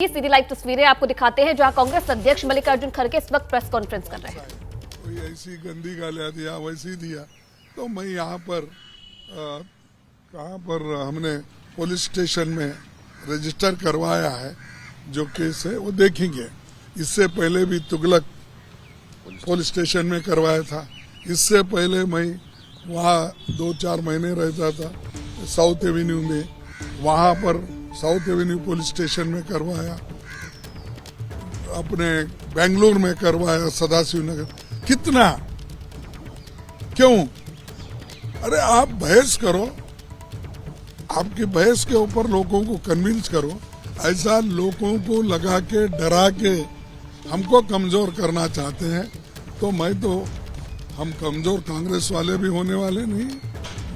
ये सीधी लाइव तस्वीरें आपको दिखाते हैं जहां कांग्रेस अध्यक्ष मल्लिकार्जुन खड़गे इस वक्त प्रेस कॉन्फ्रेंस कर रहे हैं। कोई ऐसी गंदी गालियां दिया वैसी दिया तो मैं यहाँ पर कहाँ पर हमने पुलिस स्टेशन में रजिस्टर करवाया है, जो केस है वो देखेंगे। इससे पहले भी तुगलक पुलिस स्टेशन में करवाया था। इससे पहले मैं वहाँ 2-4 महीने रहता था साउथ एवेन्यू में, वहाँ पर साउथ एवेन्यू पुलिस स्टेशन में करवाया, अपने बेंगलुरु में करवाया, सदाशिव नगर। कितना क्यों? अरे आप बहस करो, आपकी बहस के ऊपर लोगों को कन्विंस करो। ऐसा लोगों को लगा के डरा के हमको कमजोर करना चाहते हैं तो हम कमजोर कांग्रेस वाले भी होने वाले नहीं,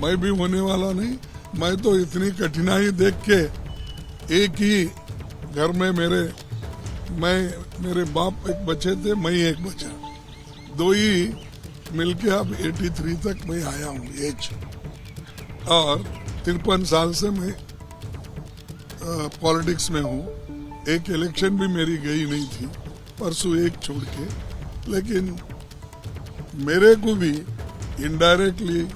मैं भी होने वाला नहीं। मैं तो इतनी कठिनाई देख के एक ही घर में मेरे बाप एक बच्चे थे, मैं एक बचा, दो ही मिलके अब 83 तक मैं आया हूँ एज, और 53 साल से मैं पॉलिटिक्स में हूँ। एक इलेक्शन भी मेरी गई नहीं थी, परसों एक छोड़ के। लेकिन मेरे को भी इनडायरेक्टली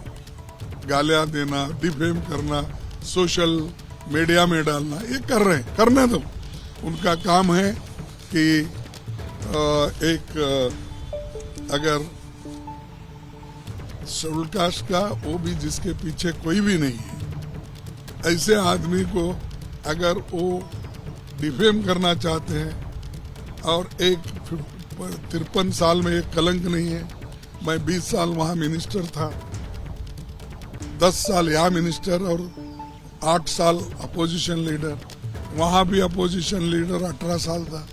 गालियां देना, डिफेम करना, सोशल मीडिया में डालना, ये कर रहे हैं, करने दो। उनका काम है कि अगर शेड्यूल कास्ट का वो भी जिसके पीछे कोई भी नहीं है, ऐसे आदमी को अगर वो डिफेम करना चाहते हैं, और 53 साल में एक कलंक नहीं है। मैं 20 साल वहाँ मिनिस्टर था, 10 साल यहाँ मिनिस्टर और 8 साल अपोजिशन लीडर, वहाँ भी अपोजिशन लीडर 18 साल था।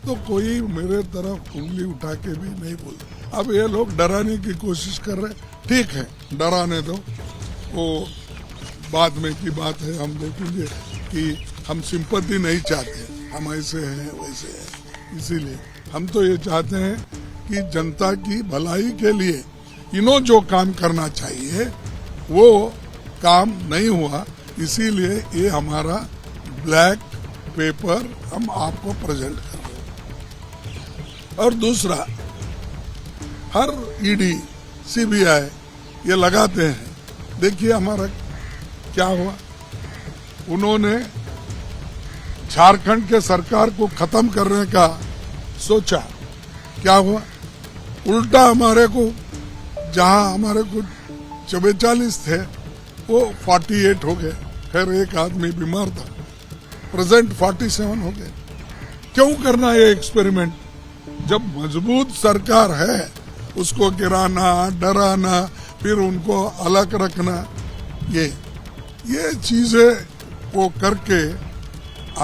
तो कोई मेरे तरफ उंगली उठा के भी नहीं बोल। अब ये लोग डराने की कोशिश कर रहे, ठीक है, डराने दो, वो बाद में की बात है। हम देखेंगे कि हम सिंपैथी नहीं चाहते, हम ऐसे हैं वैसे हैं। इसीलिए हम तो ये चाहते हैं कि जनता की भलाई के लिए इन्हों जो काम करना चाहिए वो काम नहीं हुआ। इसीलिए ये हमारा ब्लैक पेपर हम आपको प्रेजेंट कर रहे हैं। और दूसरा, हर ईडी सीबीआई ये लगाते हैं। देखिए हमारा क्या हुआ, उन्होंने झारखंड के सरकार को खत्म करने का सोचा, क्या हुआ? उल्टा हमारे को, जहां हमारे को 44 थे वो 48 हो गए। खैर एक आदमी बीमार था, प्रेजेंट 47 हो गए। क्यों करना ये एक्सपेरिमेंट? जब मजबूत सरकार है उसको गिराना, डराना, फिर उनको अलग रखना, ये चीजें वो करके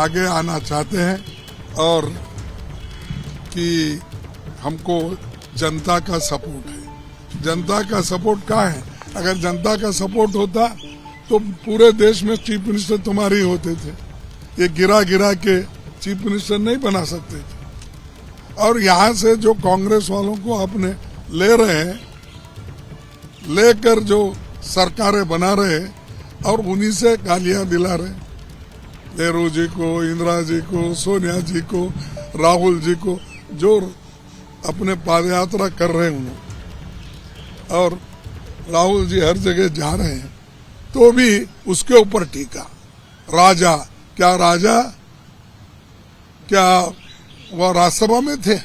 आगे आना चाहते हैं। और कि हमको जनता का सपोर्ट है। जनता का सपोर्ट कहाँ है? अगर जनता का सपोर्ट होता तो पूरे देश में चीफ मिनिस्टर तुम्हारे होते थे। ये गिरा के चीफ मिनिस्टर नहीं बना सकते थे। और यहाँ से जो कांग्रेस वालों को अपने ले रहे हैं, लेकर जो सरकारें बना रहे हैं और उन्हीं से गालियां दिला रहे, नेहरू जी को, इंदिरा जी को, सोनिया जी को, राहुल जी को, जो अपने पादयात्रा कर रहे हैं उन्होंने, और राहुल जी हर जगह जा रहे हैं तो भी उसके ऊपर टीका। राजा क्या वह राज्यसभा में थे?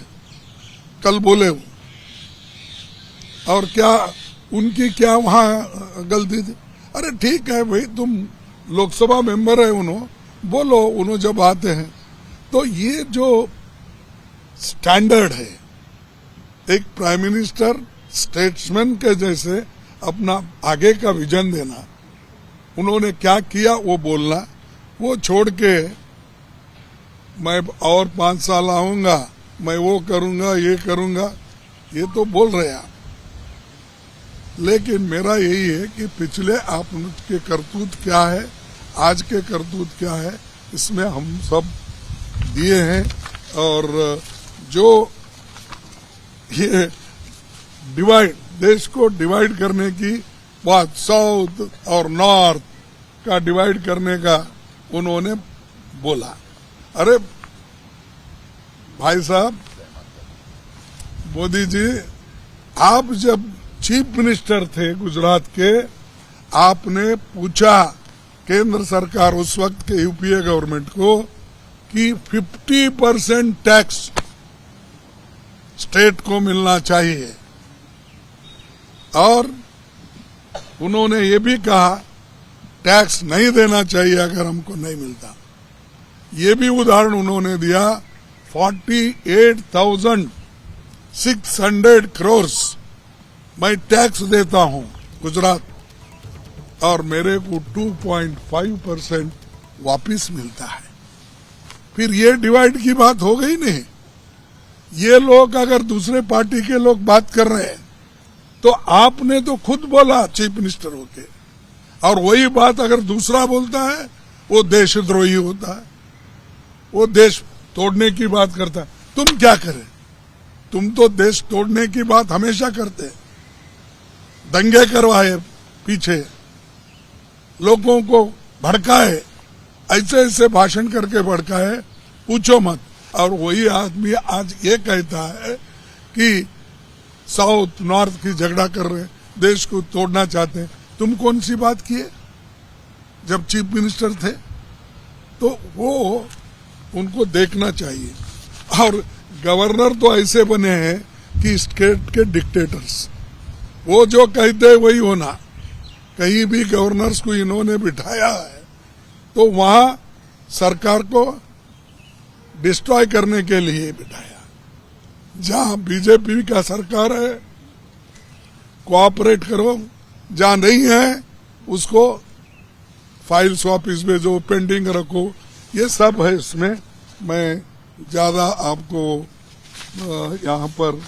कल बोले वो। और क्या उनकी क्या वहां गलती थी? अरे ठीक है भाई, तुम लोकसभा मेंबर है, उन्होंने बोलो, उन्होंने जब आते हैं। तो ये जो स्टैंडर्ड है, एक प्राइम मिनिस्टर स्टेट्समैन के जैसे अपना आगे का विजन देना, उन्होंने क्या किया वो बोलना, वो छोड़ के मैं और 5 साल आऊंगा, मैं वो करूंगा, ये करूंगा, ये तो बोल रहे आप। लेकिन मेरा यही है कि पिछले आपके करतूत क्या है, आज के करतूत क्या है, इसमें हम सब दिए हैं। और जो ये देश को डिवाइड करने की बात, साउथ और नॉर्थ का डिवाइड करने का उन्होंने बोला। अरे भाई साहब, मोदी जी, आप जब चीफ मिनिस्टर थे गुजरात के, आपने पूछा केंद्र सरकार उस वक्त के यूपीए गवर्नमेंट को कि 50% टैक्स स्टेट को मिलना चाहिए, और उन्होंने ये भी कहा टैक्स नहीं देना चाहिए अगर हमको नहीं मिलता। ये भी उदाहरण उन्होंने दिया, 48,600 करोड़ मैं टैक्स देता हूं गुजरात, और मेरे को 2.5% वापिस मिलता है। फिर ये डिवाइड की बात हो गई नहीं। ये लोग अगर दूसरे पार्टी के लोग बात कर रहे हैं तो आपने तो खुद बोला चीफ मिनिस्टर होके, और वही बात अगर दूसरा बोलता है वो देशद्रोही होता है, वो देश तोड़ने की बात करता है। तुम क्या करें? तुम तो देश तोड़ने की बात हमेशा करते, दंगे करवाए, पीछे लोगों को भड़काए, ऐसे ऐसे भाषण करके भड़काए, पूछो मत। और वही आदमी आज ये कहता है कि साउथ नॉर्थ की झगड़ा कर रहे हैं, देश को तोड़ना चाहते हैं। तुम कौन सी बात किए जब चीफ मिनिस्टर थे? तो वो उनको देखना चाहिए। और गवर्नर तो ऐसे बने हैं कि स्टेट के डिक्टेटर्स, वो जो कहते हैं वही होना। कहीं भी गवर्नर्स को इन्होंने बिठाया है तो वहां सरकार को डिस्ट्रॉय करने के लिए बिठाया। जहां बीजेपी का सरकार है कोऑपरेट करो, जहां नहीं है उसको फाइल्स वापिस भेजो, पेंडिंग रखो, ये सब है इसमें। मैं ज्यादा आपको यहाँ पर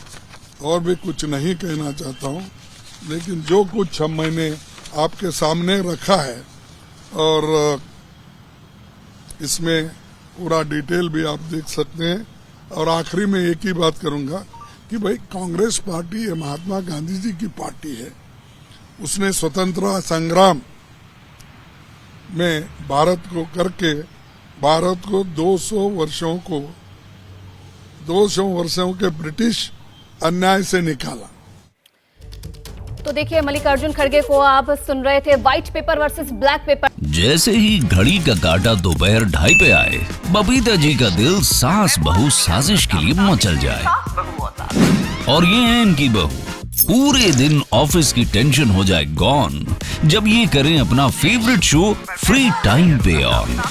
और भी कुछ नहीं कहना चाहता हूँ, लेकिन जो कुछ मैंने आपके सामने रखा है और इसमें पूरा डिटेल भी आप देख सकते हैं। और आखिरी में एक ही बात करूंगा कि भाई कांग्रेस पार्टी ये महात्मा गांधी जी की पार्टी है। उसने स्वतंत्रता संग्राम में भारत को करके भारत को 200 वर्षों के ब्रिटिश अन्याय से निकाला। तो देखिए, मल्लिकार्जुन खड़गे को आप सुन रहे थे। White paper versus black pepper. जैसे ही घड़ी का काटा दोपहर 2:30 पे आए, बबीता जी का दिल सास बहू साजिश के लिए मचल जाए। और ये है इनकी बहू, पूरे दिन ऑफिस की टेंशन हो जाए गॉन जब ये करें अपना फेवरेट शो फ्री टाइम पे ऑन।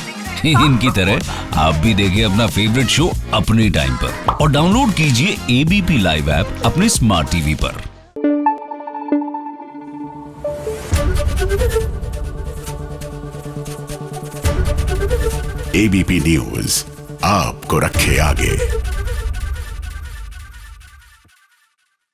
इनकी तरह आप भी देखिए अपना फेवरेट शो अपने टाइम पर और डाउनलोड कीजिए एबीपी लाइव ऐप अपने स्मार्ट टीवी पर। एबीपी न्यूज आपको रखे आगे।